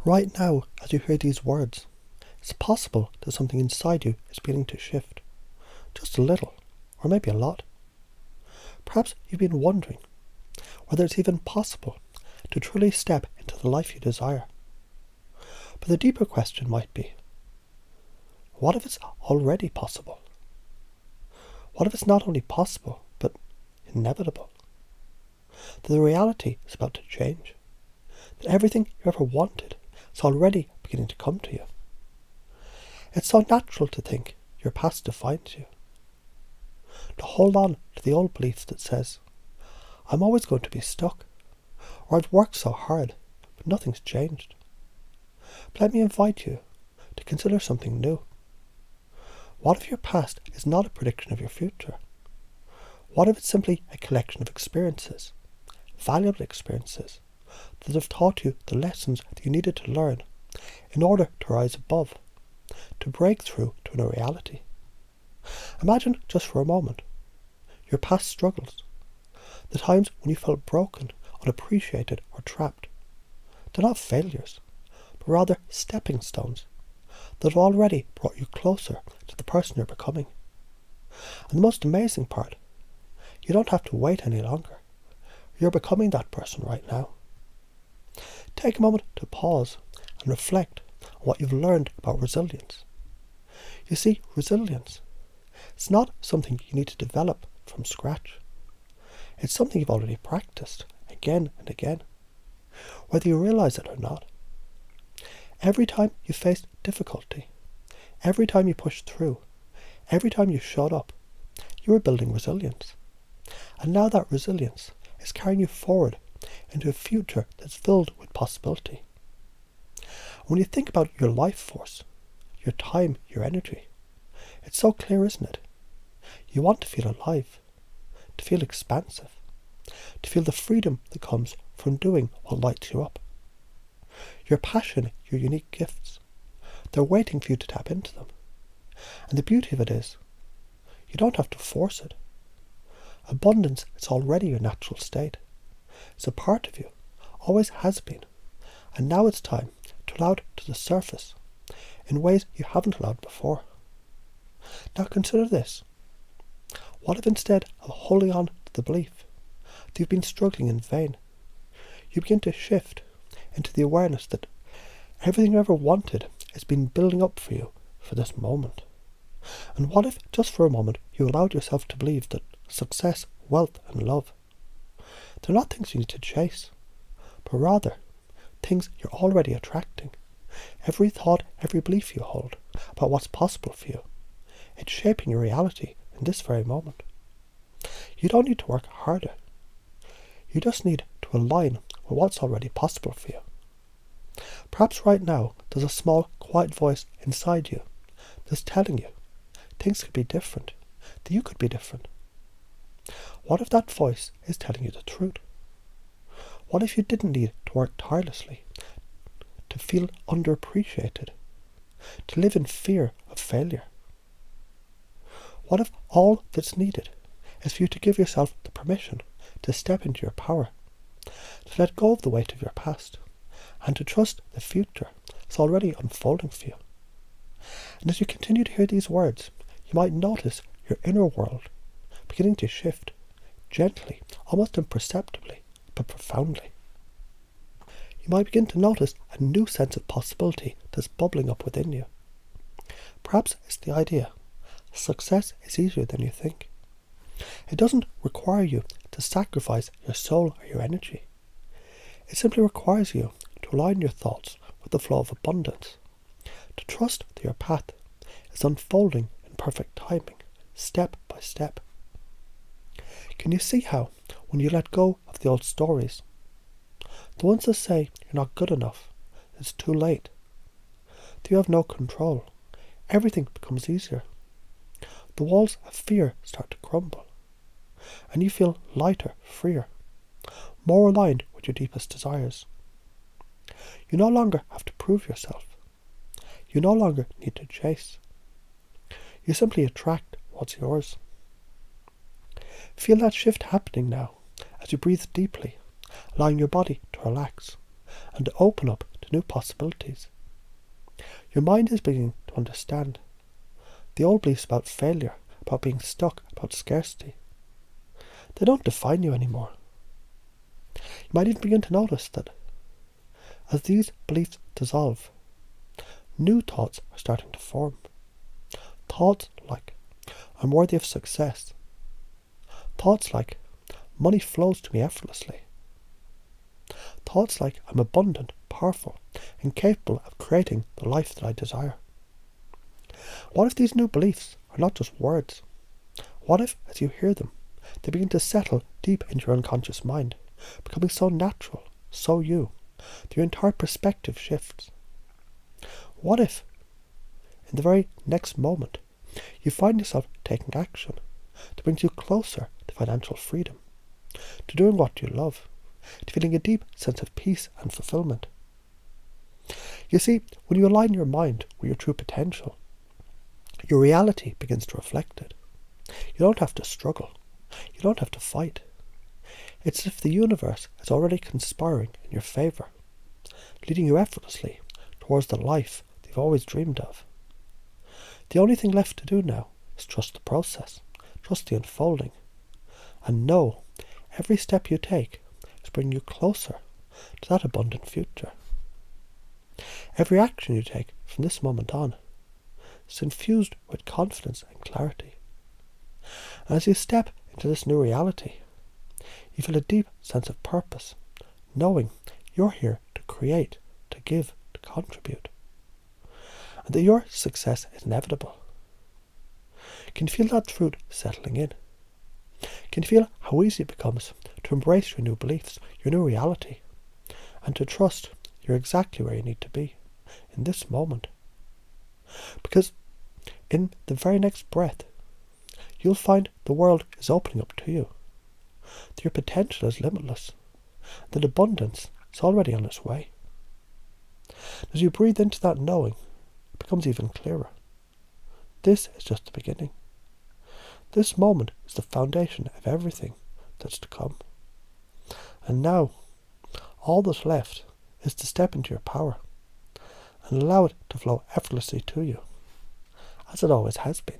Right now, as you hear these words, it's possible that something inside you is beginning to shift. Just a little, or maybe a lot. Perhaps you've been wondering whether it's even possible to truly step into the life you desire. But the deeper question might be, what if it's already possible? What if it's not only possible, but inevitable? That the reality is about to change? That everything you ever wanted is already beginning to come to you? It's so natural to think your past defines you. To hold on to the old belief that says, I'm always going to be stuck, or I've worked so hard, but nothing's changed. But let me invite you to consider something new. What if your past is not a prediction of your future? What if it's simply a collection of experiences, valuable experiences, that have taught you the lessons that you needed to learn in order to rise above, to break through to a new reality? Imagine just for a moment your past struggles, the times when you felt broken, unappreciated or trapped. They're not failures, but rather stepping stones that have already brought you closer to the person you're becoming. And the most amazing part, you don't have to wait any longer. You're becoming that person right now. Take a moment to pause and reflect on what you've learned about resilience. You see, resilience, it's not something you need to develop from scratch. It's something you've already practiced again and again, whether you realize it or not. Every time you faced difficulty, every time you pushed through, every time you showed up, you were building resilience. And now that resilience is carrying you forward into a future that's filled with possibility. When you think about your life force, your time, your energy, it's so clear, isn't it? You want to feel alive, to feel expansive, to feel the freedom that comes from doing what lights you up. Your passion, your unique gifts, they're waiting for you to tap into them. And the beauty of it is, you don't have to force it. Abundance is already your natural state. It's a part of you, always has been. And now it's time to allow it to the surface in ways you haven't allowed before. Now consider this. What if instead of holding on to the belief that you've been struggling in vain, you begin to shift into the awareness that everything you ever wanted has been building up for you for this moment? And what if, just for a moment, you allowed yourself to believe that success, wealth and love, they're not things you need to chase, but rather things you're already attracting? Every thought, every belief you hold about what's possible for you, it's shaping your reality in this very moment. You don't need to work harder. You just need to align with what's already possible for you. Perhaps right now there's a small, quiet voice inside you that's telling you things could be different, that you could be different. What if that voice is telling you the truth? What if you didn't need to work tirelessly, to feel underappreciated, to live in fear of failure? What if all that's needed is for you to give yourself the permission to step into your power, to let go of the weight of your past, and to trust the future is already unfolding for you? And as you continue to hear these words, you might notice your inner world beginning to shift, gently, almost imperceptibly, but profoundly. You might begin to notice a new sense of possibility that's bubbling up within you. Perhaps it's the idea success is easier than you think. It doesn't require you to sacrifice your soul or your energy. It simply requires you to align your thoughts with the flow of abundance, to trust that your path is unfolding in perfect timing, step by step. Can you see how, when you let go of the old stories, the ones that say you're not good enough, it's too late, that you have no control, everything becomes easier? The walls of fear start to crumble, and you feel lighter, freer, more aligned with your deepest desires. You no longer have to prove yourself. You no longer need to chase. You simply attract what's yours. Feel that shift happening now as you breathe deeply, allowing your body to relax and to open up to to new possibilities. Your mind is beginning to understand. The old beliefs about failure, about being stuck, about scarcity, they don't define you anymore. You might even begin to notice that as these beliefs dissolve, new thoughts are starting to form. Thoughts like, I'm worthy of success. Thoughts like, money flows to me effortlessly. Thoughts like, I'm abundant, powerful, and capable of creating the life that I desire. What if these new beliefs are not just words? What if, as you hear them, they begin to settle deep into your unconscious mind, becoming so natural, so you, that your entire perspective shifts? What if, in the very next moment, you find yourself taking action that brings you closer to financial freedom, to doing what you love, to feeling a deep sense of peace and fulfillment? You see, when you align your mind with your true potential, your reality begins to reflect it. You don't have to struggle. You don't have to fight. It's as if the universe is already conspiring in your favour, leading you effortlessly towards the life that you've always dreamed of. The only thing left to do now is trust the process, trust the unfolding, and know every step you take is bringing you closer to that abundant future. Every action you take from this moment on is infused with confidence and clarity. And as you step into this new reality, you feel a deep sense of purpose, knowing you're here to create, to give, to contribute, and that your success is inevitable. Can you feel that truth settling in? Can you feel how easy it becomes to embrace your new beliefs, your new reality, and to trust you're exactly where you need to be in this moment? Because in the very next breath, you'll find the world is opening up to you, that your potential is limitless, that abundance is already on its way. As you breathe into that knowing, it becomes even clearer. This is just the beginning. This moment is the foundation of everything that's to come. And now, all that's left is to step into your power and allow it to flow effortlessly to you, as it always has been.